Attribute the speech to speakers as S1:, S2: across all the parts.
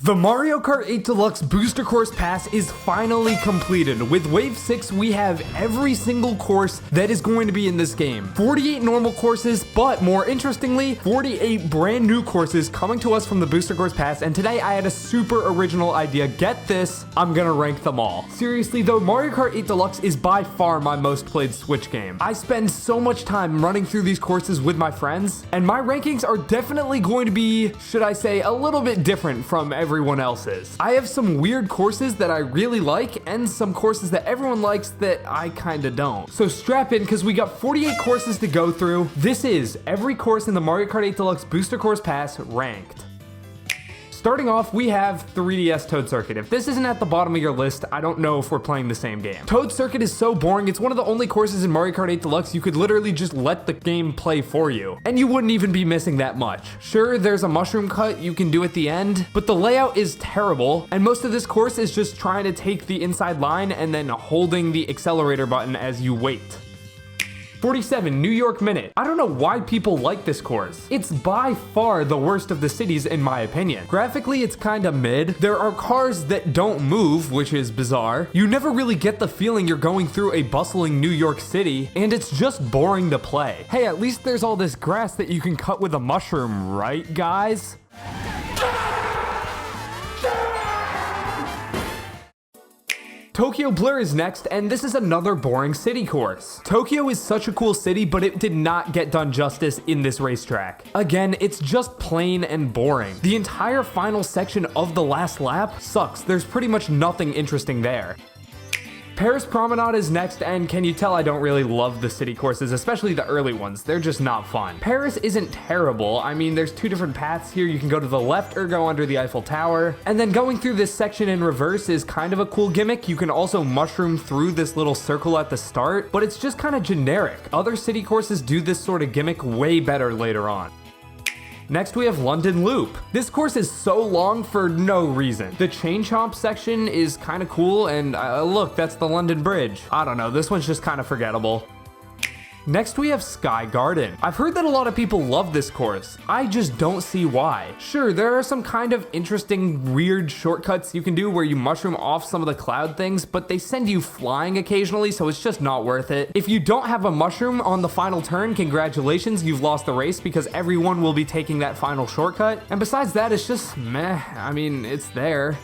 S1: The Mario Kart 8 Deluxe Booster Course Pass is finally completed. With Wave 6, we have every single course that is going to be in this game. 48 normal courses, but more interestingly, 48 brand new courses coming to us from the Booster Course Pass, and today I had a super original idea. Get this, I'm gonna rank them all. Seriously though, Mario Kart 8 Deluxe is by far my most played Switch game. I spend so much time running through these courses with my friends, and my rankings are definitely going to be, should I say, a little bit different from everyone else's. I have some weird courses that I really like and some courses that everyone likes that I kinda don't. So strap in because we got 48 courses to go through. This is every course in the Mario Kart 8 Deluxe Booster Course Pass ranked. Starting off, we have 3DS Toad Circuit. If this isn't at the bottom of your list, I don't know if we're playing the same game. Toad Circuit is so boring. It's one of the only courses in Mario Kart 8 Deluxe you could literally just let the game play for you, and you wouldn't even be missing that much. Sure, there's a mushroom cut you can do at the end, but the layout is terrible, and most of this course is just trying to take the inside line and then holding the accelerator button as you wait. 47, New York Minute. I don't know why people like this course. It's by far the worst of the cities in my opinion. Graphically, it's kinda mid. There are cars that don't move, which is bizarre. You never really get the feeling you're going through a bustling New York City, and it's just boring to play. Hey, at least there's all this grass that you can cut with a mushroom, right, guys? Tokyo Blur is next, and this is another boring city course. Tokyo is such a cool city, but it did not get done justice in this racetrack. Again, it's just plain and boring. The entire final section of the last lap sucks. There's pretty much nothing interesting there. Paris Promenade is next, and can you tell I don't really love the city courses, especially the early ones. They're just not fun. Paris isn't terrible. I mean, there's two different paths here. You can go to the left or go under the Eiffel Tower. And then going through this section in reverse is kind of a cool gimmick. You can also mushroom through this little circle at the start, but it's just kind of generic. Other city courses do this sort of gimmick way better later on. Next, we have London Loop. This course is so long for no reason. The Chain Chomp section is kind of cool, and look, that's the London Bridge. I don't know, this one's just kind of forgettable. Next, we have Sky Garden. I've heard that a lot of people love this course. I just don't see why. Sure, there are some kind of interesting, weird shortcuts you can do where you mushroom off some of the cloud things, but they send you flying occasionally, so it's just not worth it. If you don't have a mushroom on the final turn, congratulations, you've lost the race because everyone will be taking that final shortcut. And besides that, it's just meh. I mean, it's there.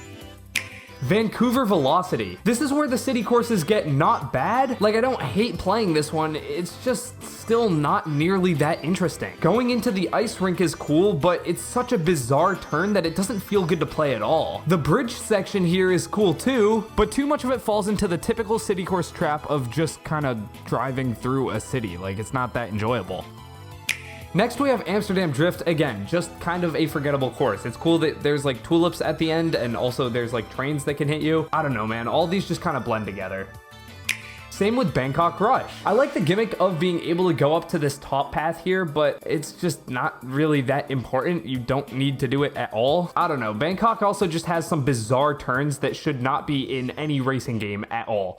S1: Vancouver Velocity. This is where the city courses get not bad. Like, I don't hate playing this one, it's just still not nearly that interesting. Going into the ice rink is cool, but it's such a bizarre turn that it doesn't feel good to play at all. The bridge section here is cool too, but too much of it falls into the typical city course trap of just kind of driving through a city. Like, it's not that enjoyable. Next, we have Amsterdam Drift. Again, just kind of a forgettable course. It's cool that there's like tulips at the end, and also there's like trains that can hit you. I don't know, man. All these just kind of blend together. Same with Bangkok Rush. I like the gimmick of being able to go up to this top path here, but it's just not really that important. You don't need to do it at all. I don't know. Bangkok also just has some bizarre turns that should not be in any racing game at all.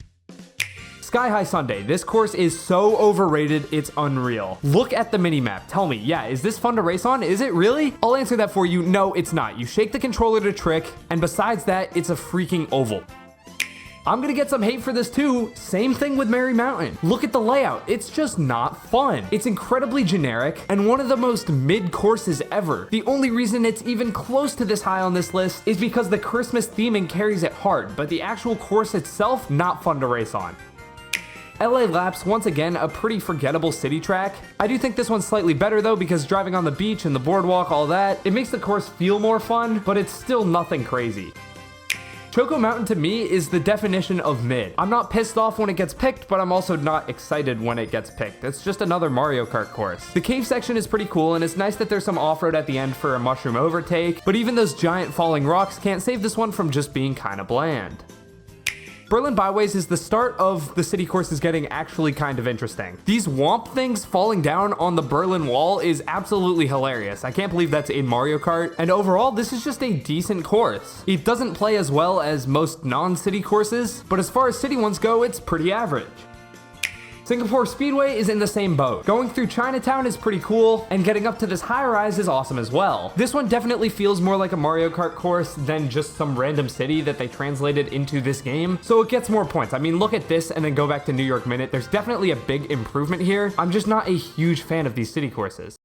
S1: Sky High Sunday. This course is so overrated, it's unreal. Look at the minimap. Tell me, yeah, is this fun to race on? Is it really? I'll answer that for you. No, it's not. You shake the controller to trick, and besides that, it's a freaking oval. I'm gonna get some hate for this too. Same thing with Merry Mountain. Look at the layout. It's just not fun. It's incredibly generic and one of the most mid courses ever. The only reason it's even close to this high on this list is because the Christmas theming carries it hard, but the actual course itself, not fun to race on. LA Laps, once again, a pretty forgettable city track. I do think this one's slightly better though, because driving on the beach and the boardwalk, all that, it makes the course feel more fun, but it's still nothing crazy. Choco Mountain to me is the definition of mid. I'm not pissed off when it gets picked, but I'm also not excited when it gets picked. It's just another Mario Kart course. The cave section is pretty cool, and it's nice that there's some off-road at the end for a mushroom overtake, but even those giant falling rocks can't save this one from just being kinda bland. Berlin Byways is the start of the city courses getting actually kind of interesting. These womp things falling down on the Berlin Wall is absolutely hilarious. I can't believe that's in Mario Kart. And overall, this is just a decent course. It doesn't play as well as most non-city courses, but as far as city ones go, it's pretty average. Singapore Speedway is in the same boat. Going through Chinatown is pretty cool, and getting up to this high-rise is awesome as well. This one definitely feels more like a Mario Kart course than just some random city that they translated into this game, so it gets more points. I mean, look at this and then go back to New York Minute. There's definitely a big improvement here. I'm just not a huge fan of these city courses.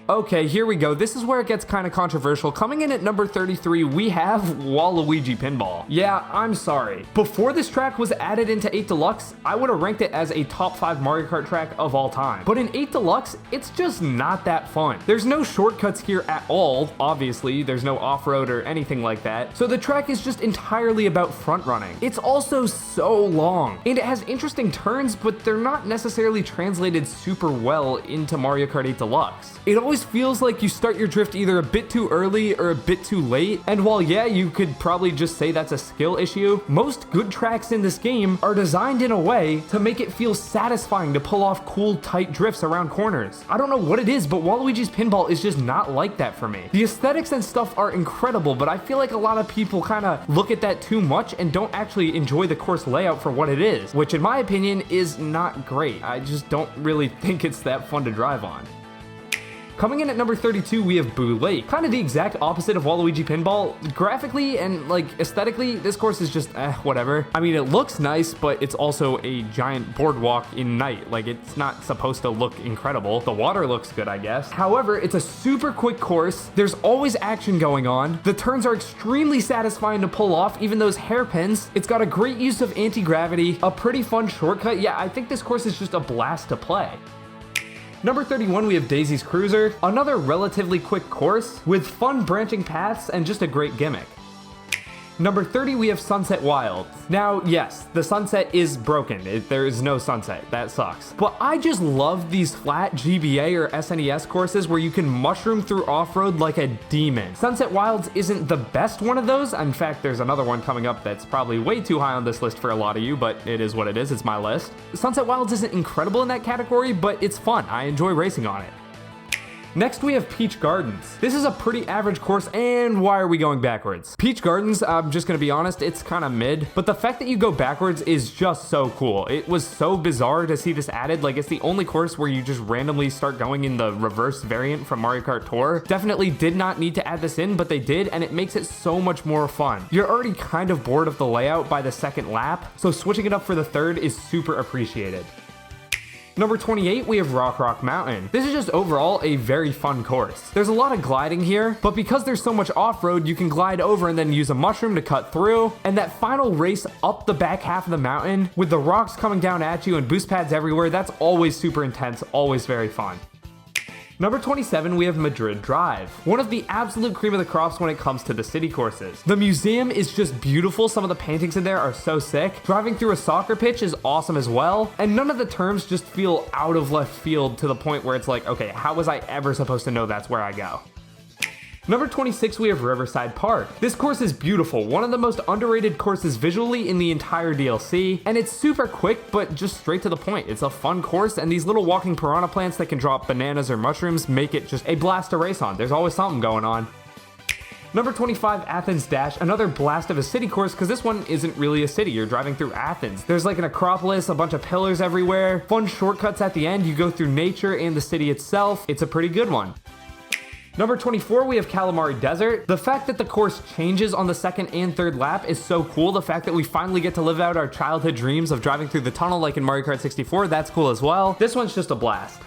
S1: Okay, here we go. This is where it gets kind of controversial. Coming in at number 33, we have Waluigi Pinball. Yeah, I'm sorry. Before this track was added into 8 Deluxe, I would have ranked it as a top 5 Mario Kart track of all time. But in 8 Deluxe, it's just not that fun. There's no shortcuts here at all, obviously. There's no off-road or anything like that. So the track is just entirely about front running. It's also so long, and it has interesting turns, but they're not necessarily translated super well into Mario Kart 8 Deluxe. It always feels like you start your drift either a bit too early or a bit too late, and while yeah, you could probably just say that's a skill issue, most good tracks in this game are designed in a way to make it feel satisfying to pull off cool tight drifts around corners. I don't know what it is, but Waluigi's Pinball is just not like that for me. The aesthetics and stuff are incredible, but I feel like a lot of people kind of look at that too much and don't actually enjoy the course layout for what it is, which in my opinion is not great. I just don't really think it's that fun to drive on. Coming in at number 32, we have Boo Lake. Kind of the exact opposite of Waluigi Pinball. Graphically and like aesthetically, this course is just whatever. I mean, it looks nice, but it's also a giant boardwalk in night. Like, it's not supposed to look incredible. The water looks good, I guess. However, it's a super quick course. There's always action going on. The turns are extremely satisfying to pull off, even those hairpins. It's got a great use of anti-gravity, a pretty fun shortcut. Yeah, I think this course is just a blast to play. Number 31, we have Daisy's Cruiser, another relatively quick course with fun branching paths and just a great gimmick. Number 30, we have Sunset Wilds. Now, yes, the sunset is broken. There is no sunset. That sucks. But I just love these flat GBA or SNES courses where you can mushroom through off-road like a demon. Sunset Wilds isn't the best one of those. In fact, there's another one coming up that's probably way too high on this list for a lot of you, but it is what it is. It's my list. Sunset Wilds isn't incredible in that category, but it's fun. I enjoy racing on it. Next, we have Peach Gardens. This is a pretty average course, and why are we going backwards? Peach Gardens, I'm just gonna be honest, it's kind of mid, but the fact that you go backwards is just so cool. It was so bizarre to see this added. Like, it's the only course where you just randomly start going in the reverse variant from Mario Kart Tour. Definitely did not need to add this in, but they did, and it makes it so much more fun. You're already kind of bored of the layout by the second lap, so switching it up for the third is super appreciated. Number 28, we have Rock Mountain. This is just overall a very fun course. There's a lot of gliding here, but because there's so much off-road, you can glide over and then use a mushroom to cut through. And that final race up the back half of the mountain with the rocks coming down at you and boost pads everywhere, that's always super intense, always very fun. Number 27, we have Madrid Drive. One of the absolute cream of the crops when it comes to the city courses. The museum is just beautiful. Some of the paintings in there are so sick. Driving through a soccer pitch is awesome as well. And none of the terms just feel out of left field to the point where it's like, okay, how was I ever supposed to know that's where I go? Number 26, we have Riverside Park. This course is beautiful, one of the most underrated courses visually in the entire DLC, and it's super quick, but just straight to the point. It's a fun course, and these little walking piranha plants that can drop bananas or mushrooms make it just a blast to race on. There's always something going on. Number 25, Athens Dash, another blast of a city course, because this one isn't really a city. You're driving through Athens. There's like an Acropolis, a bunch of pillars everywhere, fun shortcuts at the end. You go through nature and the city itself. It's a pretty good one. Number 24, we have Calamari Desert. The fact that the course changes on the second and third lap is so cool. The fact that we finally get to live out our childhood dreams of driving through the tunnel like in Mario Kart 64, that's cool as well. This one's just a blast.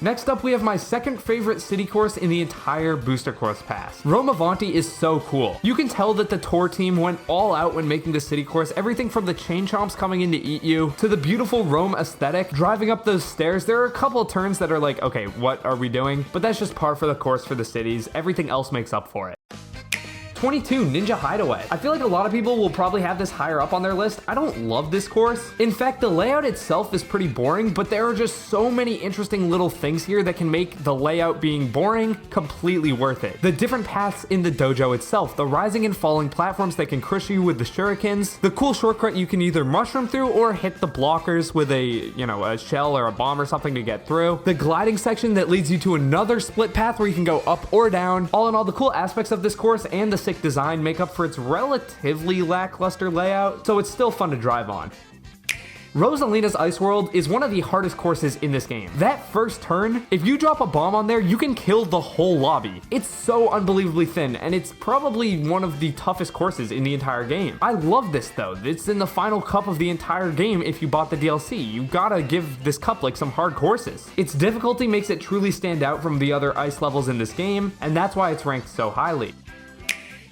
S1: Next up, we have my second favorite city course in the entire Booster Course Pass. Rome Avanti is so cool. You can tell that the tour team went all out when making the city course. Everything from the chain chomps coming in to eat you, to the beautiful Rome aesthetic. Driving up those stairs, there are a couple of turns that are like, okay, what are we doing? But that's just par for the course for the cities. Everything else makes up for it. 22, Ninja Hideaway. I feel like a lot of people will probably have this higher up on their list. I don't love this course. In fact, the layout itself is pretty boring, but there are just so many interesting little things here that can make the layout being boring completely worth it. The different paths in the dojo itself, the rising and falling platforms that can crush you with the shurikens, the cool shortcut you can either mushroom through or hit the blockers with a shell or a bomb or something to get through, the gliding section that leads you to another split path where you can go up or down. All in all, the cool aspects of this course and the sick design make up for its relatively lackluster layout, so it's still fun to drive on. Rosalina's Ice World is one of the hardest courses in this game. That first turn, if you drop a bomb on there, you can kill the whole lobby. It's so unbelievably thin, and it's probably one of the toughest courses in the entire game. I love this though. It's in the final cup of the entire game if you bought the DLC. You gotta give this cup like some hard courses. Its difficulty makes it truly stand out from the other ice levels in this game, and that's why it's ranked so highly.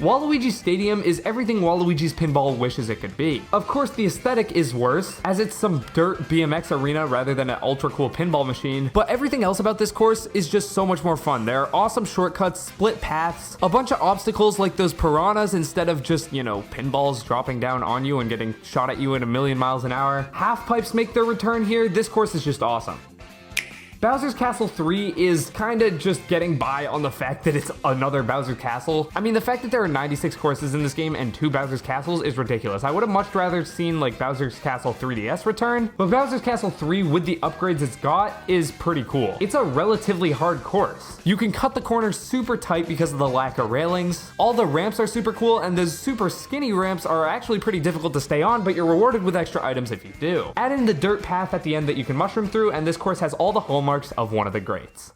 S1: Waluigi Stadium is everything Waluigi's Pinball wishes it could be. Of course, the aesthetic is worse, as it's some dirt BMX arena rather than an ultra cool pinball machine, but everything else about this course is just so much more fun. There are awesome shortcuts, split paths, a bunch of obstacles like those piranhas instead of just, pinballs dropping down on you and getting shot at you at 1,000,000 miles an hour. Half pipes make their return here. This course is just awesome. Bowser's Castle 3 is kinda just getting by on the fact that it's another Bowser Castle. I mean, the fact that there are 96 courses in this game and 2 Bowser's Castles is ridiculous. I would have much rather seen like Bowser's Castle 3DS return, but Bowser's Castle 3 with the upgrades it's got is pretty cool. It's a relatively hard course. You can cut the corners super tight because of the lack of railings. All the ramps are super cool, and those super skinny ramps are actually pretty difficult to stay on, but you're rewarded with extra items if you do. Add in the dirt path at the end that you can mushroom through, and this course has all the hallmarks of one of the greats.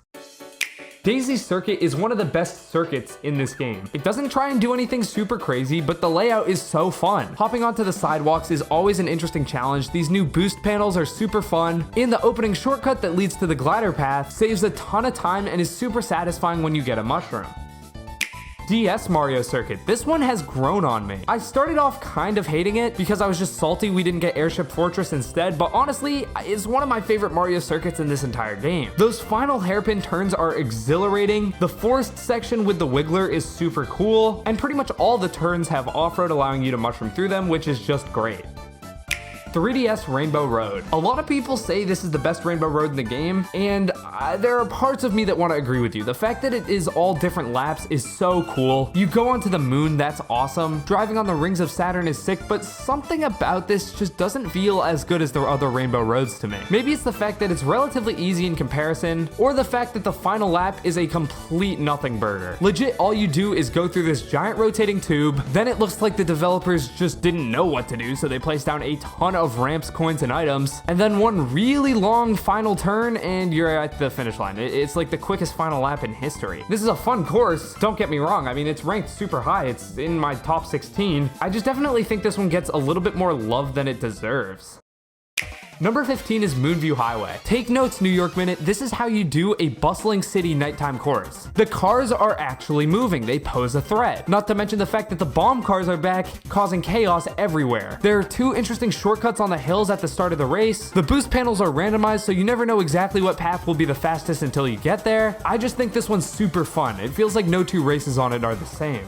S1: Daisy's Circuit is one of the best circuits in this game. It doesn't try and do anything super crazy, but the layout is so fun. Hopping onto the sidewalks is always an interesting challenge. These new boost panels are super fun. In the opening shortcut that leads to the glider path saves a ton of time and is super satisfying when you get a mushroom. DS Mario Circuit. This one has grown on me. I started off kind of hating it because I was just salty we didn't get Airship Fortress instead, but honestly, it's one of my favorite Mario circuits in this entire game. Those final hairpin turns are exhilarating, the forest section with the Wiggler is super cool, and pretty much all the turns have off-road allowing you to mushroom through them, which is just great. 3DS Rainbow Road. A lot of people say this is the best Rainbow Road in the game, and there are parts of me that want to agree with you. The fact that it is all different laps is so cool. You go onto the moon, that's awesome. Driving on the rings of Saturn is sick, but something about this just doesn't feel as good as the other Rainbow Roads to me. Maybe it's the fact that it's relatively easy in comparison, or the fact that the final lap is a complete nothing burger. Legit, all you do is go through this giant rotating tube, then it looks like the developers just didn't know what to do, so they placed down a ton of ramps, coins, and items, and then one really long final turn and you're at the finish line. It's like the quickest final lap in history. This is a fun course, don't get me wrong. I mean, it's ranked super high. It's in my top 16. I just definitely think this one gets a little bit more love than it deserves. Number 15 is Moonview Highway. Take notes, New York Minute. This is how you do a bustling city nighttime course. The cars are actually moving. They pose a threat. Not to mention the fact that the bomb cars are back, causing chaos everywhere. There are 2 interesting shortcuts on the hills at the start of the race. The boost panels are randomized, so you never know exactly what path will be the fastest until you get there. I just think this one's super fun. It feels like no 2 races on it are the same.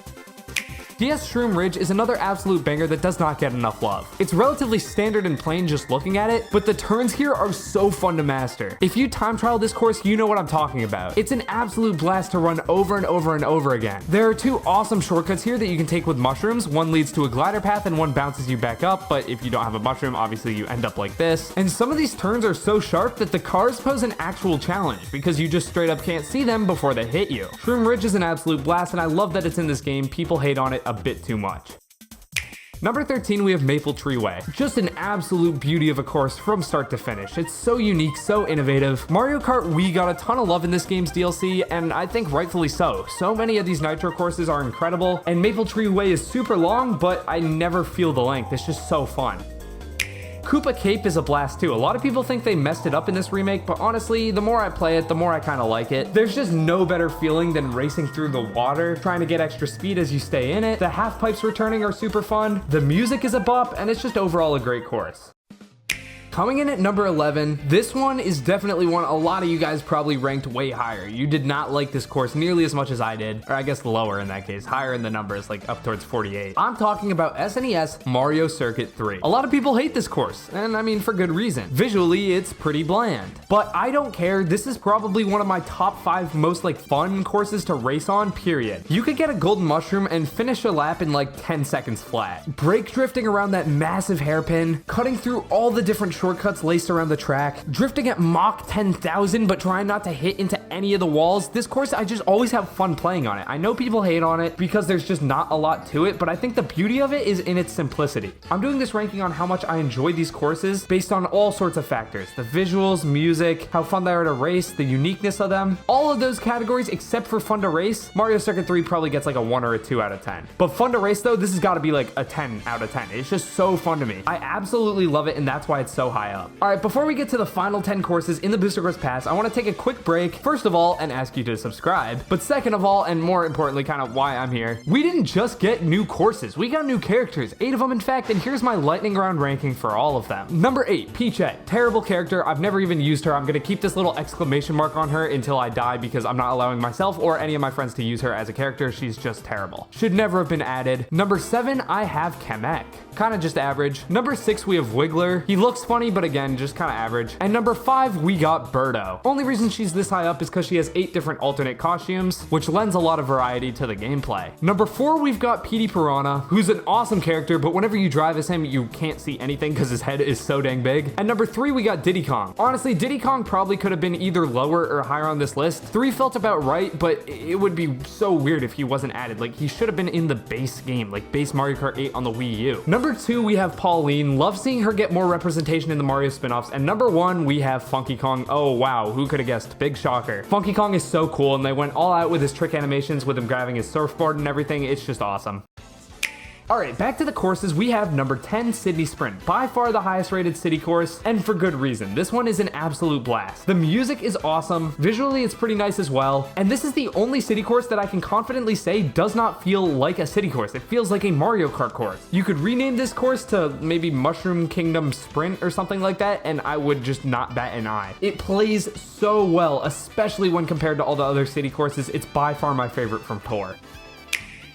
S1: DS Shroom Ridge is another absolute banger that does not get enough love. It's relatively standard and plain just looking at it, but the turns here are so fun to master. If you time trial this course, you know what I'm talking about. It's an absolute blast to run over and over and over again. There are 2 awesome shortcuts here that you can take with mushrooms. One leads to a glider path and one bounces you back up, but if you don't have a mushroom, obviously you end up like this. And some of these turns are so sharp that the cars pose an actual challenge because you just straight up can't see them before they hit you. Shroom Ridge is an absolute blast, and I love that it's in this game. People hate on it a bit too much. Number 13, we have Maple Tree Way. Just an absolute beauty of a course from start to finish. It's so unique, so innovative. Mario Kart Wii got a ton of love in this game's DLC, and I think rightfully so. So many of these Nitro courses are incredible, and Maple Tree Way is super long, but I never feel the length. It's just so fun. Koopa Cape is a blast too. A lot of people think they messed it up in this remake, but honestly, the more I play it, the more I kind of like it. There's just no better feeling than racing through the water, trying to get extra speed as you stay in it. The half pipes returning are super fun. The music is a bop, and it's just overall a great course. Coming in at number 11, this one is definitely one a lot of you guys probably ranked way higher. You did not like this course nearly as much as I did, or I guess lower in that case, higher in the numbers, like up towards 48. I'm talking about SNES Mario Circuit 3. A lot of people hate this course, and I mean for good reason. Visually, it's pretty bland. But I don't care, this is probably one of my top 5 most fun courses to race on, period. You could get a golden mushroom and finish a lap in 10 seconds flat. Brake drifting around that massive hairpin, cutting through all the different shortcuts shortcuts laced around the track, drifting at Mach 10,000 but trying not to hit into any of the walls. This course, I just always have fun playing on it. I know people hate on it because there's just not a lot to it, but I think the beauty of it is in its simplicity. I'm doing this ranking on how much I enjoy these courses based on all sorts of factors: the visuals, music, how fun they are to race, the uniqueness of them. All of those categories except for fun to race, Mario Circuit 3 probably gets like a 1 or a 2 out of 10. But fun to race though, this has got to be like a 10 out of 10. It's just so fun to me. I absolutely love it, and that's why it's so high up. All right, before we get to the final 10 courses in the Booster Course Pass, I want to take a quick break, first of all, and ask you to subscribe. But second of all, and more importantly, kind of why I'm here, we didn't just get new courses, we got new characters, 8 of them in fact, and here's my lightning round ranking for all of them. Number 8, Peachette. Terrible character. I've never even used her. I'm gonna keep this little exclamation mark on her until I die because I'm not allowing myself or any of my friends to use her as a character. She's just terrible. Should never have been added. Number 7, I have Kamek. Kind of just average. Number 6, we have Wiggler. He looks funny, but again, just kind of average. And number 5, we got Birdo. Only reason she's this high up is because she has 8 different alternate costumes, which lends a lot of variety to the gameplay. Number 4, we've got Petey Piranha, who's an awesome character, but whenever you drive as him, you can't see anything because his head is so dang big. And number 3, we got Diddy Kong. Honestly, Diddy Kong probably could have been either lower or higher on this list. 3 felt about right, but it would be so weird if he wasn't added. Like, he should have been in the base game, like base Mario Kart 8 on the Wii U. Number 2, we have Pauline. Love seeing her get more representation in the Mario spin-offs. And number 1, we have Funky Kong. Oh wow, who could have guessed? Big shocker. Funky Kong is so cool, and they went all out with his trick animations with him grabbing his surfboard and everything. It's just awesome. Alright, back to the courses. We have number 10, Sydney Sprint. By far the highest rated city course, and for good reason. This one is an absolute blast. The music is awesome, visually it's pretty nice as well, and this is the only city course that I can confidently say does not feel like a city course. It feels like a Mario Kart course. You could rename this course to maybe Mushroom Kingdom Sprint or something like that, and I would just not bat an eye. It plays so well, especially when compared to all the other city courses. It's by far my favorite from Tour.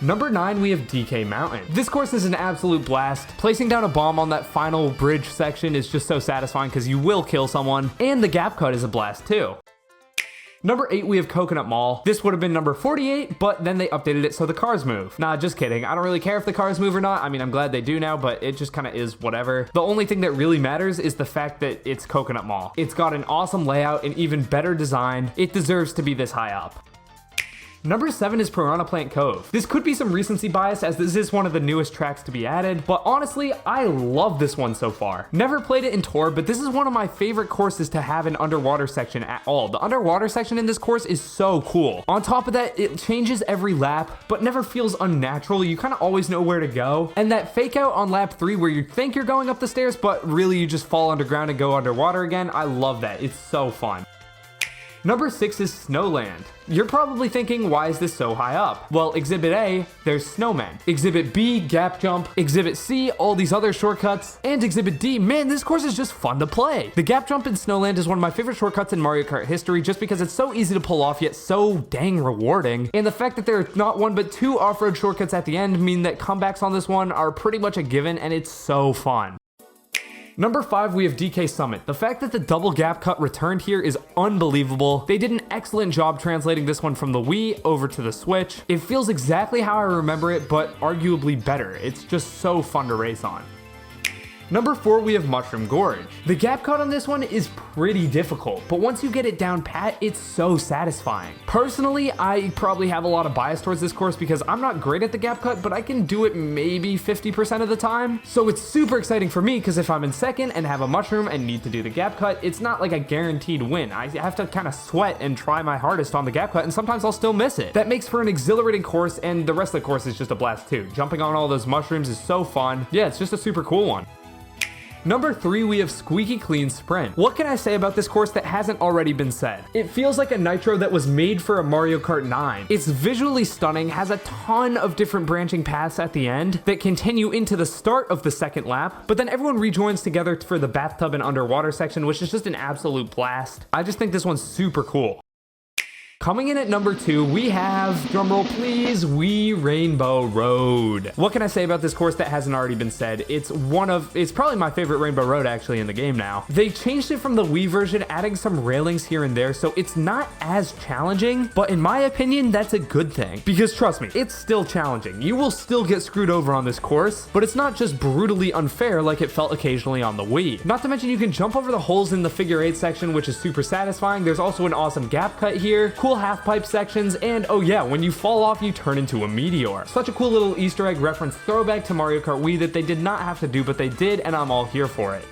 S1: Number 9, we have DK Mountain. This course is an absolute blast. Placing down a bomb on that final bridge section is just so satisfying because you will kill someone, and the gap cut is a blast too. Number 8, we have Coconut Mall. This would have been number 48, but then they updated it so the cars move. Nah, just kidding. I don't really care if the cars move or not. I mean, I'm glad they do now, but it just kind of is whatever. The only thing that really matters is the fact that it's Coconut Mall. It's got an awesome layout, an even better design. It deserves to be this high up. Number 7 is Piranha Plant Cove. This could be some recency bias as this is one of the newest tracks to be added, but honestly, I love this one so far. Never played it in Tour, but this is one of my favorite courses to have an underwater section at all. The underwater section in this course is so cool. On top of that, it changes every lap, but never feels unnatural. You kind of always know where to go. And that fake out on lap 3 where you think you're going up the stairs, but really you just fall underground and go underwater again. I love that. It's so fun. Number 6 is Snowland. You're probably thinking, why is this so high up? Well, Exhibit A, there's snowmen. Exhibit B, gap jump. Exhibit C, all these other shortcuts. And Exhibit D, man, this course is just fun to play. The gap jump in Snowland is one of my favorite shortcuts in Mario Kart history just because it's so easy to pull off yet so dang rewarding. And the fact that there are not 1 but 2 off-road shortcuts at the end mean that comebacks on this one are pretty much a given, and it's so fun. Number 5, we have DK Summit. The fact that the double gap cut returned here is unbelievable. They did an excellent job translating this one from the Wii over to the Switch. It feels exactly how I remember it, but arguably better. It's just so fun to race on. Number 4, we have Mushroom Gorge. The gap cut on this one is pretty difficult, but once you get it down pat, it's so satisfying. Personally, I probably have a lot of bias towards this course because I'm not great at the gap cut, but I can do it maybe 50% of the time. So it's super exciting for me because if I'm in second and have a mushroom and need to do the gap cut, it's not like a guaranteed win. I have to kind of sweat and try my hardest on the gap cut, and sometimes I'll still miss it. That makes for an exhilarating course, and the rest of the course is just a blast too. Jumping on all those mushrooms is so fun. Yeah, it's just a super cool one. Number 3, we have Squeaky Clean Sprint. What can I say about this course that hasn't already been said? It feels like a nitro that was made for a Mario Kart 9. It's visually stunning, has a ton of different branching paths at the end that continue into the start of the second lap, but then everyone rejoins together for the bathtub and underwater section, which is just an absolute blast. I just think this one's super cool. Coming in at number 2, we have, drumroll please, Wii Rainbow Road. What can I say about this course that hasn't already been said? It's probably my favorite Rainbow Road actually in the game now. They changed it from the Wii version, adding some railings here and there, so it's not as challenging, but in my opinion, that's a good thing. Because trust me, it's still challenging. You will still get screwed over on this course, but it's not just brutally unfair like it felt occasionally on the Wii. Not to mention you can jump over the holes in the figure 8 section, which is super satisfying. There's also an awesome gap cut here, cool half pipe sections, and oh yeah, when you fall off, you turn into a meteor. Such a cool little Easter egg reference throwback to Mario Kart Wii that they did not have to do, but they did, and I'm all here for it.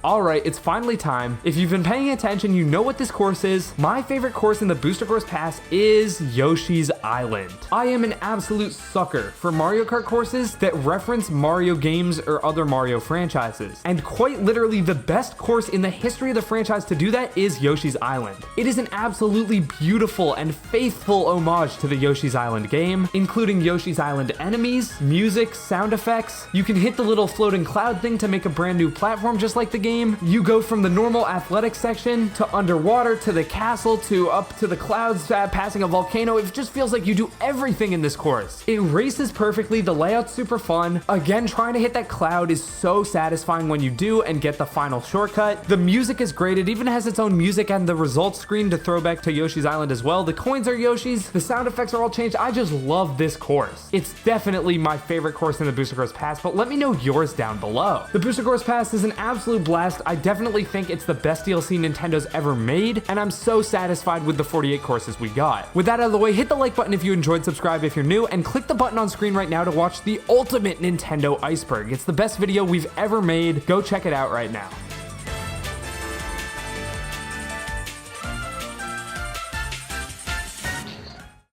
S1: Alright, it's finally time. If you've been paying attention, you know what this course is. My favorite course in the Booster Course Pass is Yoshi's Island. I am an absolute sucker for Mario Kart courses that reference Mario games or other Mario franchises. And quite literally, the best course in the history of the franchise to do that is Yoshi's Island. It is an absolutely beautiful and faithful homage to the Yoshi's Island game, including Yoshi's Island enemies, music, sound effects. You can hit the little floating cloud thing to make a brand new platform just like the game. You go from the normal athletic section to underwater to the castle to up to the clouds, passing a volcano. It just feels like you do everything in this course. It races perfectly, the layout's super fun. Again, trying to hit that cloud is so satisfying when you do and get the final shortcut. The music is great, it even has its own music and the results screen to throw back to Yoshi's Island as well. The coins are Yoshi's, the sound effects are all changed. I just love this course. It's definitely my favorite course in the Booster Course Pass, but let me know yours down below. The Booster Course Pass is an absolute blast. I definitely think it's the best DLC Nintendo's ever made, and I'm so satisfied with the 48 courses we got. With that out of the way, hit the like button if you enjoyed, subscribe if you're new, and click the button on screen right now to watch the ultimate Nintendo iceberg. It's the best video we've ever made. Go check it out right now.